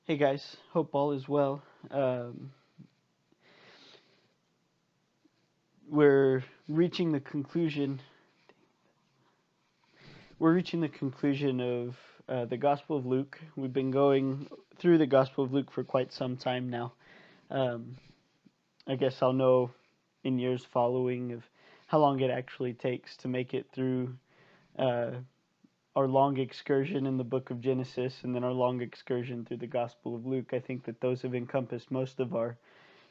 Hey guys, hope all is well. We're reaching the conclusion. We're reaching the conclusion of the Gospel of Luke. We've been going through the Gospel of Luke for quite some time now. Um, I guess I'll know in years following of how long it actually takes to make it through uh, our long excursion in the book of Genesis and then our long excursion through the Gospel of Luke. I think that those have encompassed most of our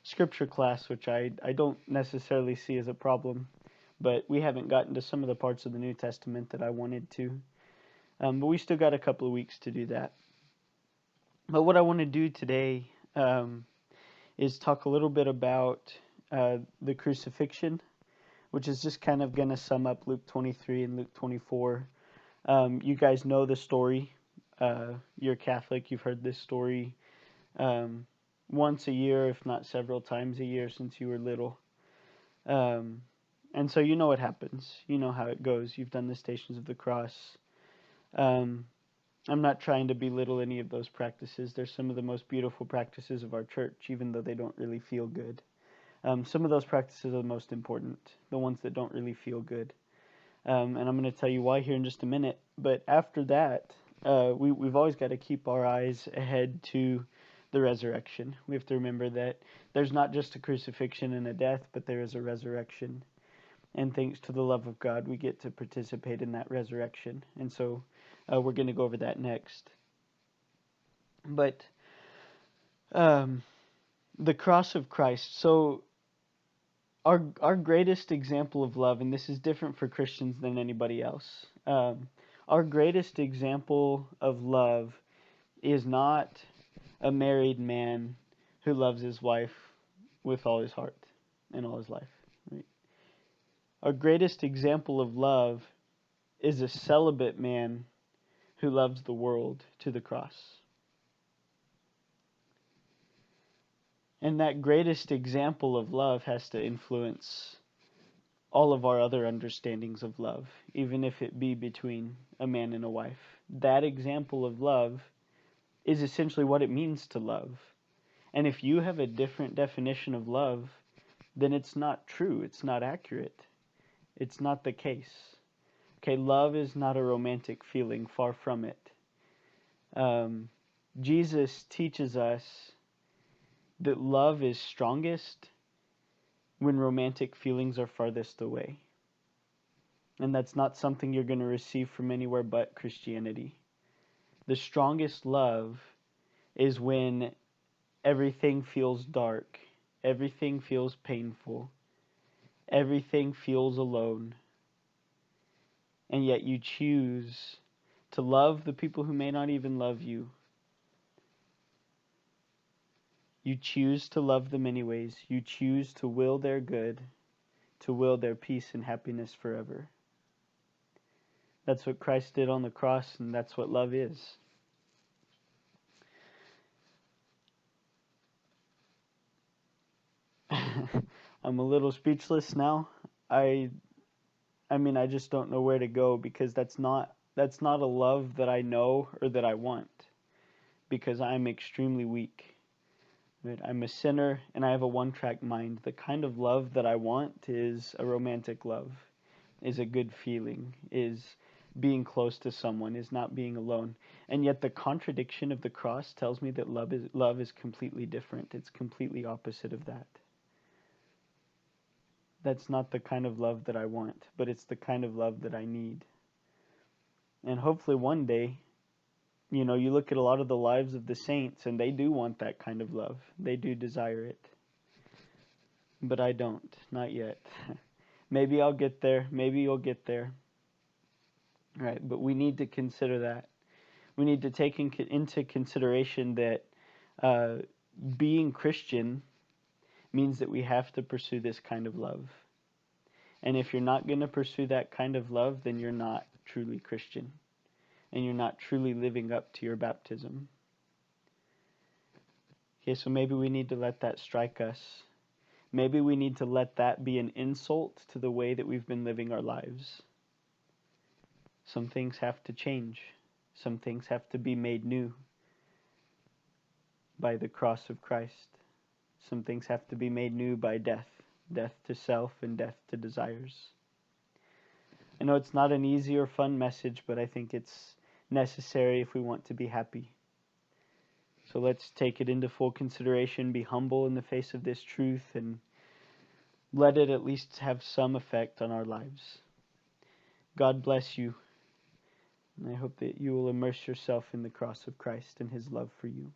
scripture class, which I don't necessarily see as a problem, but we haven't gotten to some of the parts of the New Testament that I wanted to. But we still got a couple of weeks to do that. But what I want to do today is talk a little bit about the crucifixion, which is just kind of going to sum up Luke 23 and Luke 24. You guys know the story. You're Catholic, you've heard this story um, once a year, if not several times a year since you were little. Um, and so you know what happens. You know how it goes. You've done the Stations of the Cross. Um, I'm not trying to belittle any of those practices. They're some of the most beautiful practices of our church, even though they don't really feel good. Some of those practices are the most important, the ones that don't really feel good. And I'm going to tell you why here in just a minute. But after that, we've always got to keep our eyes ahead to the resurrection. We have to remember that there's not just a crucifixion and a death, but there is a resurrection. And thanks to the love of God, we get to participate in that resurrection. And so we're going to go over that next. But um, the cross of Christ. So our greatest example of love, and this is different for Christians than anybody else. Our greatest example of love is not a married man who loves his wife with all his heart and all his life. Right? Our greatest example of love is a celibate man who loves the world to the cross. And that greatest example of love has to influence all of our other understandings of love, even if it be between a man and a wife. That example of love is essentially what it means to love. And if you have a different definition of love, then it's not true, it's not accurate, it's not the case. Okay, love is not a romantic feeling, far from it. Jesus teaches us that love is strongest when romantic feelings are farthest away. And that's not something you're going to receive from anywhere but Christianity. The strongest love is when everything feels dark, everything feels painful, everything feels alone, and yet you choose to love the people who may not even love you. You choose to love them anyways. You choose to will their good, to will their peace and happiness forever. That's what Christ did on the cross, and that's what love is. I'm a little speechless now. I I mean I just don't know where to go because that's not a love that I know or that I want because I'm extremely weak. Right? I'm a sinner and I have a one-track mind. The kind of love that I want is a romantic love, is a good feeling, is being close to someone, is not being alone. And yet the contradiction of the cross tells me that love is completely different. It's completely opposite of that. That's not the kind of love that I want, but it's the kind of love that I need. And hopefully one day, you look at a lot of the lives of the saints and they do want that kind of love. They do desire it. But I don't, not yet. Maybe I'll get there. Maybe you'll get there. Right, but we need to consider that. We need to take into consideration that uh, being Christian means that we have to pursue this kind of love. And if you're not going to pursue that kind of love, then you're not truly Christian. And you're not truly living up to your baptism. Okay, so maybe we need to let that strike us. Maybe we need to let that be an insult to the way that we've been living our lives. Some things have to change. Some things have to be made new. by the cross of Christ. Some things have to be made new by death. Death to self and death to desires. I know it's not an easy or fun message, but I think it's necessary if we want to be happy. So let's take it into full consideration, be humble in the face of this truth, and let it at least have some effect on our lives. God bless you, and I hope that you will immerse yourself in the cross of Christ and his love for you.